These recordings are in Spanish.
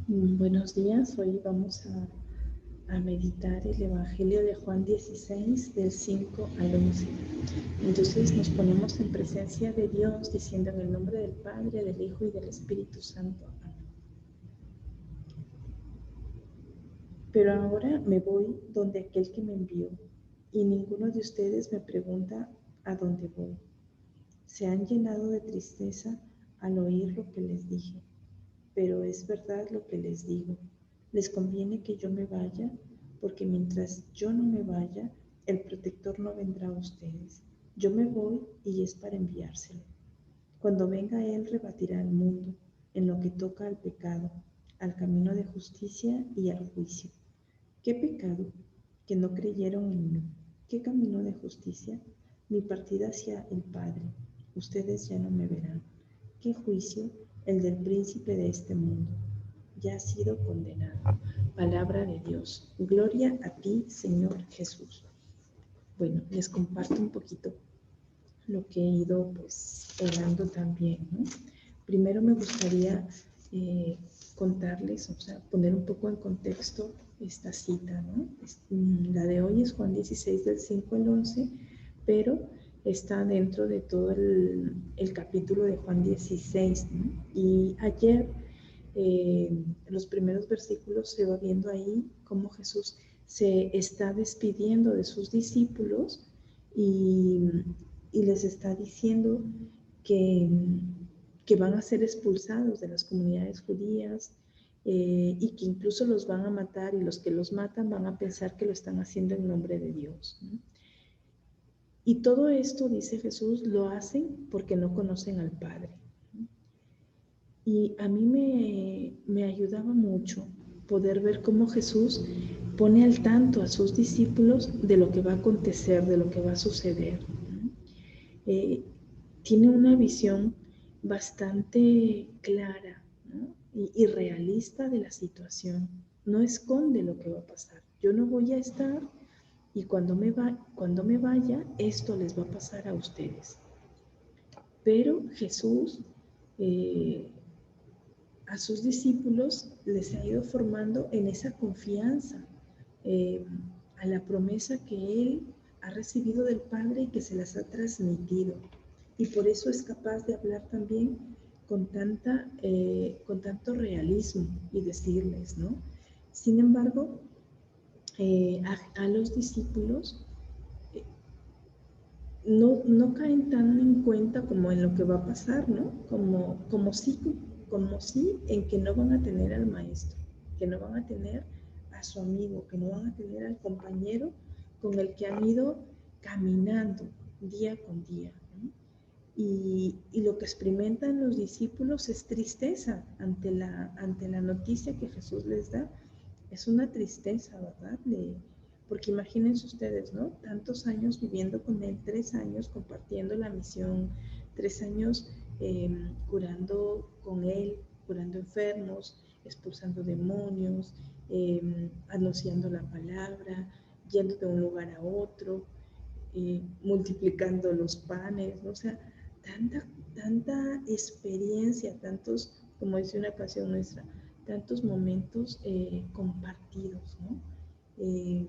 Buenos días, hoy vamos a meditar el Evangelio de Juan 16, del 5 al 11. Entonces nos ponemos en presencia de Dios, diciendo en el nombre del Padre, del Hijo y del Espíritu Santo. Amén. Pero ahora me voy donde aquel que me envió, y ninguno de ustedes me pregunta a dónde voy. Se han llenado de tristeza al oír lo que les dije, pero es verdad lo que les digo. Les conviene que yo me vaya, porque mientras yo no me vaya, el protector no vendrá a ustedes. Yo me voy y es para enviárselo. Cuando venga Él rebatirá al mundo en lo que toca al pecado, al camino de justicia y al juicio. ¿Qué pecado? Que no creyeron en mí. ¿Qué camino de justicia? Mi partida hacia el Padre. Ustedes ya no me verán. ¿Qué juicio? El del príncipe de este mundo. Ya ha sido condenado. Palabra de Dios. Gloria a ti, Señor Jesús. Bueno, les comparto un poquito lo que he ido pues orando también, ¿no? Primero me gustaría contarles, o sea, poner un poco en contexto esta cita, ¿no? La de hoy es Juan 16 del 5 al 11, pero está dentro de todo el capítulo de Juan 16, ¿no? Y ayer, los primeros versículos se va viendo ahí cómo Jesús se está despidiendo de sus discípulos y, y les está diciendo que, que van a ser expulsados de las comunidades judías, y que incluso los van a matar, y los que los matan van a pensar que lo están haciendo en nombre de Dios, ¿no? Y todo esto, dice Jesús, lo hacen porque no conocen al Padre. Y a mí me ayudaba mucho poder ver cómo Jesús pone al tanto a sus discípulos de lo que va a acontecer, de lo que va a suceder. Eh, Tiene una visión bastante clara, ¿no? Y realista de la situación. No esconde lo que va a pasar. Yo no voy a estar, y cuando me vaya, esto les va a pasar a ustedes. Pero Jesús, eh, a sus discípulos les ha ido formando en esa confianza, a la promesa que Él ha recibido del Padre y que se las ha transmitido. Y por eso es capaz de hablar también con tanto realismo y decirles, ¿no? Sin embargo, a los discípulos no caen tan en cuenta como en lo que va a pasar, ¿no? Como sí en que no van a tener al maestro, que no van a tener a su amigo, que no van a tener al compañero con el que han ido caminando día con día, ¿no? Y lo que experimentan los discípulos es tristeza ante la noticia que Jesús les da. Es una tristeza, ¿verdad? Porque imagínense ustedes, ¿no? Tantos años viviendo con Él, 3 años compartiendo la misión, 3 años curando con Él, curando enfermos, expulsando demonios, anunciando la palabra, yendo de un lugar a otro, multiplicando los panes, ¿no? O sea, tanta experiencia, tantos, como dice una canción nuestra, tantos momentos compartidos, ¿no? Eh,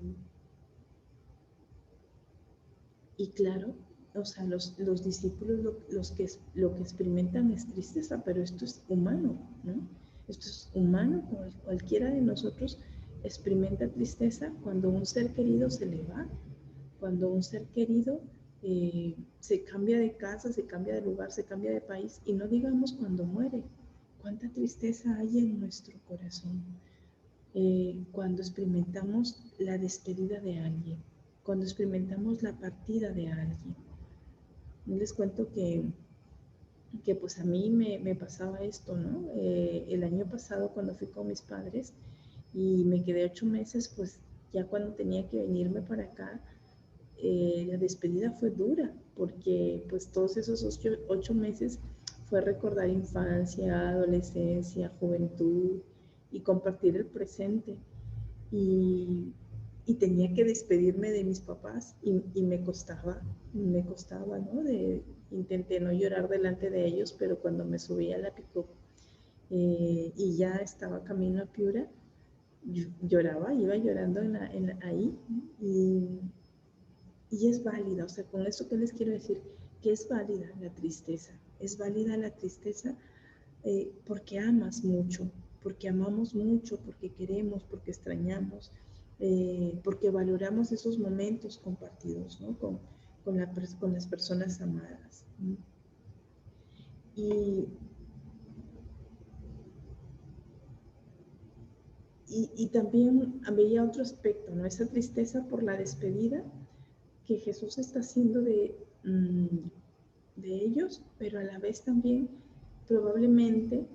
y claro, o sea, los discípulos lo que experimentan es tristeza, pero esto es humano, ¿no? Esto es humano, cualquiera de nosotros experimenta tristeza cuando un ser querido se le va, cuando un ser querido se cambia de casa, se cambia de lugar, se cambia de país, y no digamos cuando muere. Cuánta tristeza hay en nuestro corazón cuando experimentamos la despedida de alguien, cuando experimentamos la partida de alguien. No les cuento que pues a mí me pasaba esto, ¿no? El año pasado cuando fui con mis padres y me quedé 8 meses, pues ya cuando tenía que venirme para acá, la despedida fue dura, porque pues todos esos 8 meses fue recordar infancia, adolescencia, juventud y compartir el presente. Y, y tenía que despedirme de mis papás y me costaba, ¿no? Intenté no llorar delante de ellos, pero cuando me subí a la pick-up y ya estaba camino a Piura, lloraba, iba llorando ahí, y es válida. O sea, con esto que les quiero decir, que es válida la tristeza. Es válida la tristeza porque amas mucho, porque amamos mucho, porque queremos, porque extrañamos, porque valoramos esos momentos compartidos, ¿no? con las personas amadas. Y también había otro aspecto, ¿no? Esa tristeza por la despedida que Jesús está haciendo de ellos, pero a la vez también probablemente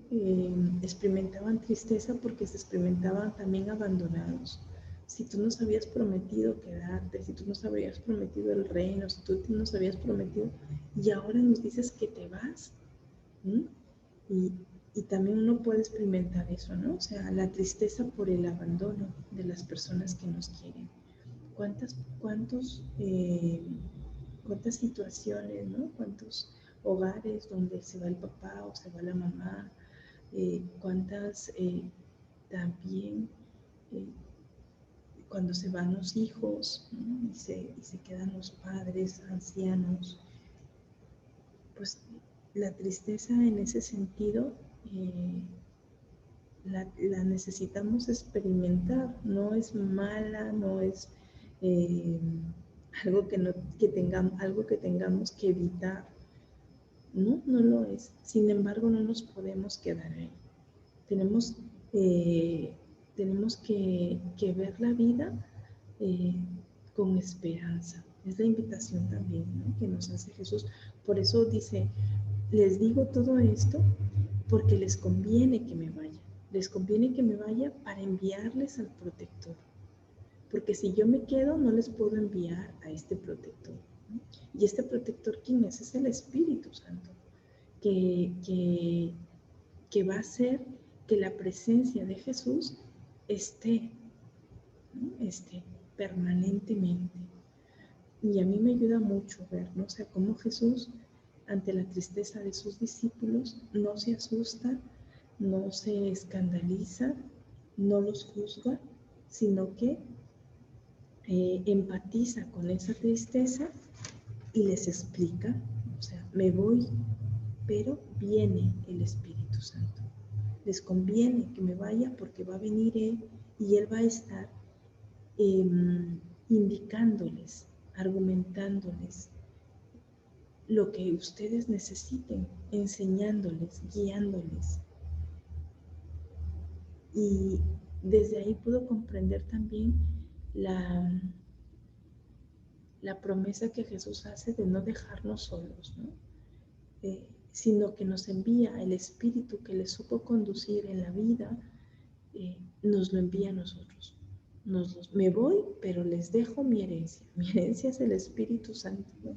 experimentaban tristeza porque se experimentaban también abandonados. Si tú nos habías prometido quedarte, si tú nos habías prometido el reino, si tú nos habías prometido y ahora nos dices que te vas, y también uno puede experimentar eso, ¿no? O sea, la tristeza por el abandono de las personas que nos quieren. ¿Cuántas situaciones, ¿no? Cuántos hogares donde se va el papá o se va la mamá, cuántas también cuando se van los hijos, ¿no? y se quedan los padres ancianos, pues la tristeza en ese sentido la necesitamos experimentar, no es mala, no es algo que tengamos que evitar. No, no lo es. Sin embargo, no nos podemos quedar ahí. Tenemos que ver la vida con esperanza. Es la invitación también, ¿no? que nos hace Jesús. Por eso dice, les digo todo esto porque les conviene que me vaya. Les conviene que me vaya para enviarles al protector. Porque si yo me quedo, no les puedo enviar a este protector, ¿no? Y este protector, ¿quién es? Es el Espíritu Santo, que va a hacer que la presencia de Jesús esté, ¿no? esté permanentemente. Y a mí me ayuda mucho ver, ¿no? O sea, cómo Jesús, ante la tristeza de sus discípulos, no se asusta, no se escandaliza, no los juzga, sino que empatiza con esa tristeza y les explica, o sea, me voy, pero viene el Espíritu Santo. Les conviene que me vaya porque va a venir Él y Él va a estar indicándoles, argumentándoles lo que ustedes necesiten, enseñándoles, guiándoles. Y desde ahí puedo comprender también la promesa que Jesús hace de no dejarnos solos, ¿no? Sino que nos envía el Espíritu que les supo conducir en la vida, nos lo envía a nosotros. Me voy, pero les dejo mi herencia. Mi herencia es el Espíritu Santo, ¿no?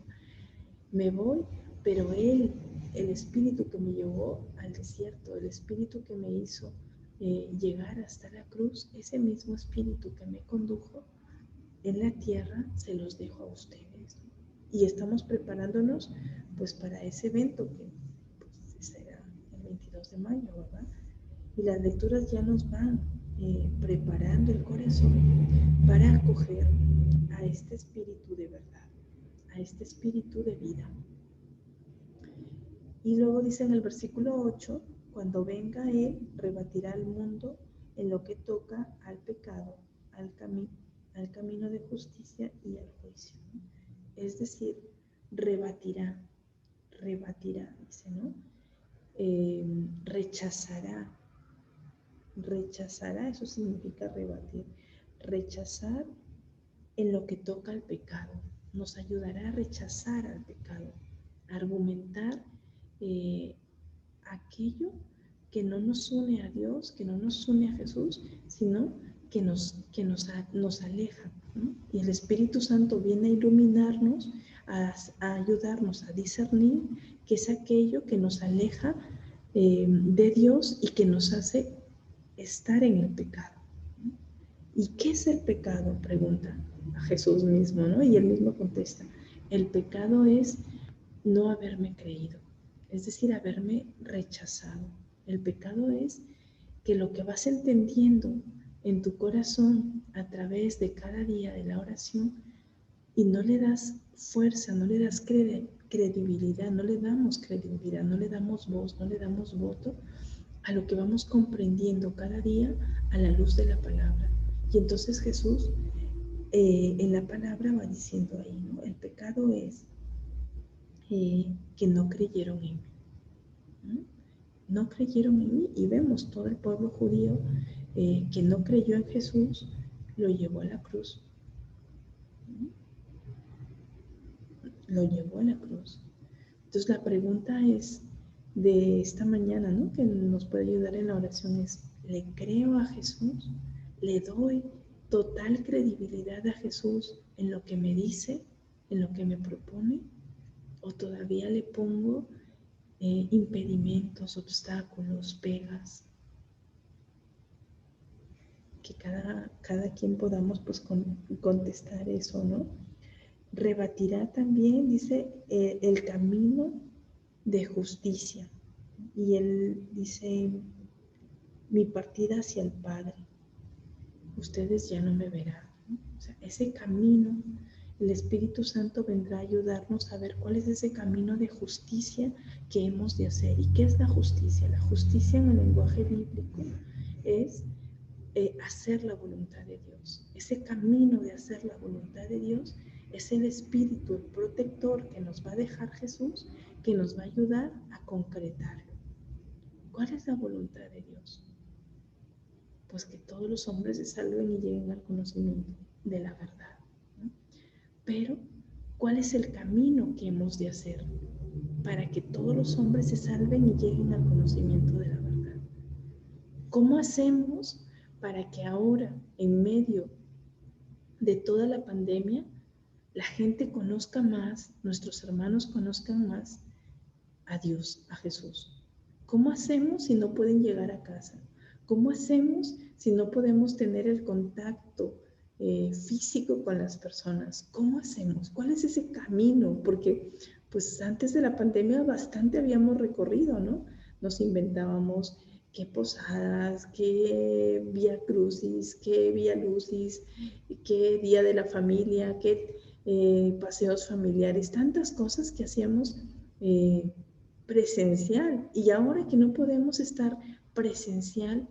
Me voy, pero Él, el Espíritu que me llevó al desierto, el Espíritu que me hizo llegar hasta la cruz, ese mismo Espíritu que me condujo en la tierra, se los dejo a ustedes. Y estamos preparándonos pues para ese evento que pues, será el 22 de mayo, ¿verdad? Y las lecturas ya nos van preparando el corazón para acoger a este espíritu de verdad, a este espíritu de vida. Y luego dice en el versículo 8, cuando venga Él, rebatirá al mundo en lo que toca al pecado, al camino de justicia y al juicio. Es decir, rebatirá, dice, ¿no? Rechazará, eso significa rebatir, rechazar en lo que toca al pecado, nos ayudará a rechazar al pecado, a argumentar aquello que no nos une a Dios, que no nos une a Jesús, sino que nos aleja, ¿no? Y el Espíritu Santo viene a iluminarnos, a ayudarnos a discernir qué es aquello que nos aleja de Dios y que nos hace estar en el pecado. ¿Y qué es el pecado? Pregunta a Jesús mismo, ¿no? Y él mismo contesta, el pecado es no haberme creído, es decir, haberme rechazado, El pecado es que lo que vas entendiendo en tu corazón a través de cada día de la oración y no le das fuerza, no le das credibilidad, no le damos credibilidad, no le damos voz, no le damos voto a lo que vamos comprendiendo cada día a la luz de la palabra. Y entonces Jesús en la palabra va diciendo ahí, ¿no? El pecado es que no creyeron en mí. No creyeron en mí y vemos todo el pueblo judío que no creyó en Jesús, lo llevó a la cruz. Lo llevó a la cruz. Entonces la pregunta es de esta mañana, ¿no? Que nos puede ayudar en la oración es, ¿le creo a Jesús? ¿Le doy total credibilidad a Jesús en lo que me dice, en lo que me propone? ¿O todavía le pongo impedimentos, obstáculos, pegas? Que cada quien podamos pues contestar eso, ¿no? Rebatirá también, dice, el camino de justicia. Y él dice, mi partida hacia el Padre, ustedes ya no me verán. O sea, ese camino, el Espíritu Santo vendrá a ayudarnos a ver cuál es ese camino de justicia que hemos de hacer. ¿Y qué es la justicia? La justicia en el lenguaje bíblico es hacer la voluntad de Dios. Ese camino de hacer la voluntad de Dios es el Espíritu, el protector que nos va a dejar Jesús, que nos va a ayudar a concretarlo. ¿Cuál es la voluntad de Dios? Pues que todos los hombres se salven y lleguen al conocimiento de la verdad, ¿no? Pero, ¿cuál es el camino que hemos de hacer para que todos los hombres se salven y lleguen al conocimiento de la verdad? ¿Cómo hacemos para que ahora, en medio de toda la pandemia, la gente conozca más, nuestros hermanos conozcan más a Dios, a Jesús? ¿Cómo hacemos si no pueden llegar a casa? ¿Cómo hacemos si no podemos tener el contacto físico con las personas? ¿Cómo hacemos? ¿Cuál es ese camino? Porque pues antes de la pandemia bastante habíamos recorrido, ¿no? Nos inventábamos qué posadas, qué vía crucis, qué vía lucis, qué día de la familia, qué paseos familiares, tantas cosas que hacíamos presencial. Y ahora que no podemos estar presencial,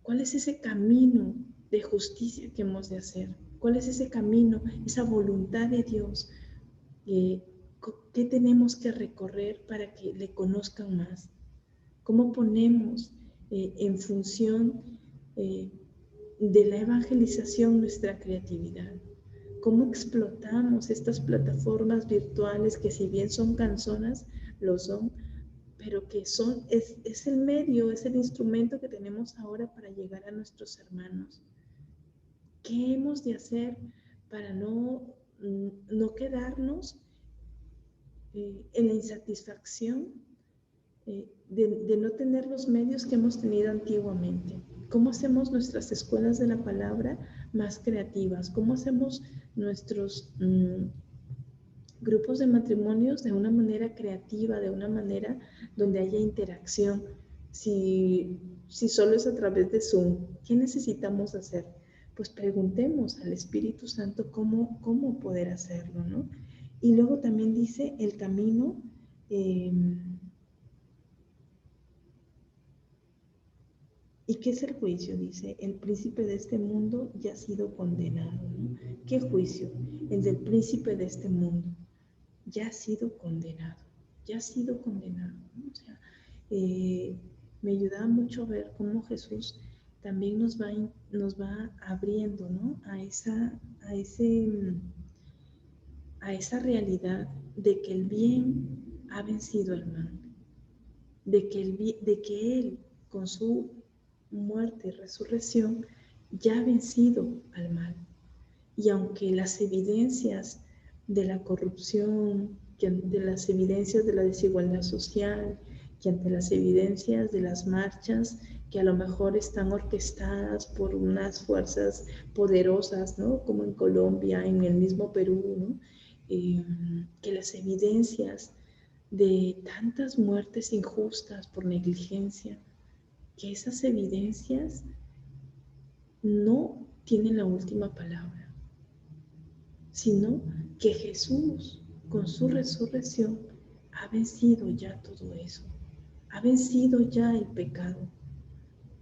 ¿cuál es ese camino de justicia que hemos de hacer? ¿Cuál es ese camino, esa voluntad de Dios? ¿Qué tenemos que recorrer para que le conozcan más? ¿Cómo ponemos en función de la evangelización nuestra creatividad? ¿Cómo explotamos estas plataformas virtuales que si bien son cansonas, lo son, pero que es el medio, es el instrumento que tenemos ahora para llegar a nuestros hermanos? ¿Qué hemos de hacer para no quedarnos en la insatisfacción de no tener los medios que hemos tenido antiguamente? ¿Cómo hacemos nuestras escuelas de la palabra más creativas? ¿Cómo hacemos nuestros grupos de matrimonios de una manera creativa, de una manera donde haya interacción? Si solo es a través de Zoom, ¿qué necesitamos hacer? Pues preguntemos al Espíritu Santo cómo poder hacerlo, ¿no? Y luego también dice el camino ¿y qué es el juicio? Dice, el príncipe de este mundo ya ha sido condenado, ¿no? ¿Qué juicio? El del príncipe de este mundo. Ya ha sido condenado, ya ha sido condenado, ¿no? O sea, me ayudaba mucho a ver cómo Jesús también nos va abriendo, ¿no? a esa realidad de que el bien ha vencido al mal, de que Él con su muerte y resurrección ya ha vencido al mal. Y aunque las evidencias de la corrupción, que ante las evidencias de la desigualdad social, que ante las evidencias de las marchas que a lo mejor están orquestadas por unas fuerzas poderosas, ¿no? Como en Colombia, en el mismo Perú, ¿no? Que las evidencias de tantas muertes injustas por negligencia, que esas evidencias no tienen la última palabra, sino que Jesús, con su resurrección, ha vencido ya todo eso, ha vencido ya el pecado,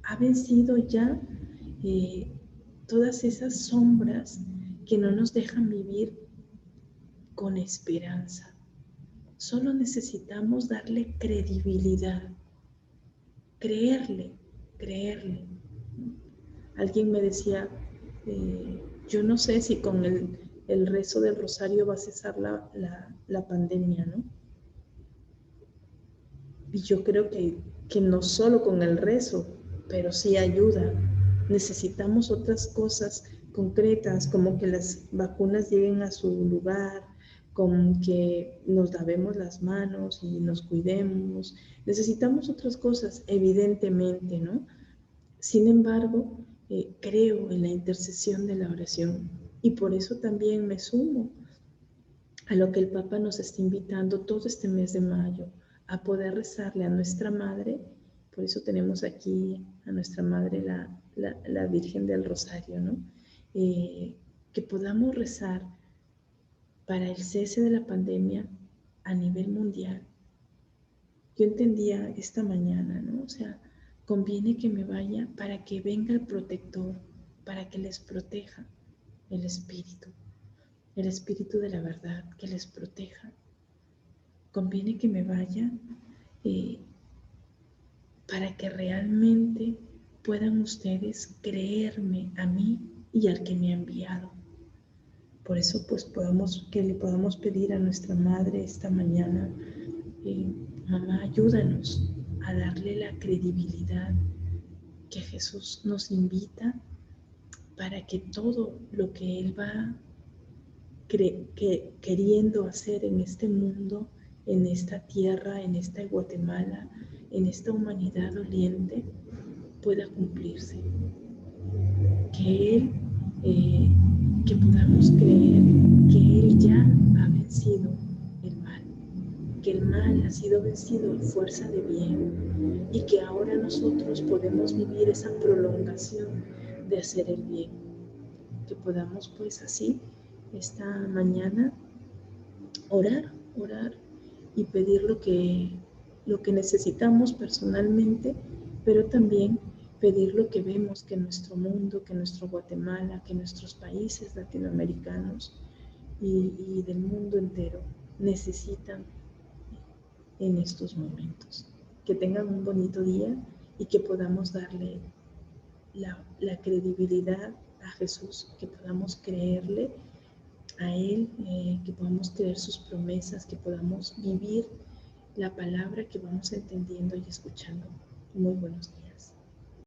ha vencido ya todas esas sombras que no nos dejan vivir con esperanza. Solo necesitamos darle credibilidad, creerle. Alguien me decía, yo no sé si con el rezo del rosario va a cesar la pandemia, ¿no? Y yo creo que no solo con el rezo, pero sí ayuda. Necesitamos otras cosas concretas, como que las vacunas lleguen a su lugar, como que nos lavemos las manos y nos cuidemos. Necesitamos otras cosas, evidentemente, ¿no? Sin embargo, creo en la intercesión de la oración y por eso también me sumo a lo que el Papa nos está invitando todo este mes de mayo, a poder rezarle a nuestra Madre. Por eso tenemos aquí a nuestra Madre, la Virgen del Rosario, ¿no? Que podamos rezar para el cese de la pandemia a nivel mundial. Yo entendía esta mañana, ¿no? O sea, conviene que me vaya para que venga el protector, para que les proteja el Espíritu de la verdad, que les proteja. Conviene que me vaya eh, para que realmente puedan ustedes creerme a mí y al que me ha enviado. Por eso pues que le podamos pedir a nuestra Madre esta mañana, mamá, ayúdanos a darle la credibilidad que Jesús nos invita para que todo lo que Él va queriendo hacer en este mundo, en esta tierra, en esta Guatemala, en esta humanidad doliente, pueda cumplirse. Que Él, que podamos creer que Él ya ha vencido el mal, que el mal ha sido vencido a fuerza de bien y que ahora nosotros podemos vivir esa prolongación de hacer el bien. Que podamos pues así esta mañana orar y pedir lo que necesitamos personalmente, pero también pedir lo que vemos que nuestro mundo, que nuestro Guatemala, que nuestros países latinoamericanos y del mundo entero necesitan en estos momentos. Que tengan un bonito día y que podamos darle la credibilidad a Jesús, que podamos creerle a Él, que podamos creer sus promesas, que podamos vivir la palabra que vamos entendiendo y escuchando. Muy buenos días.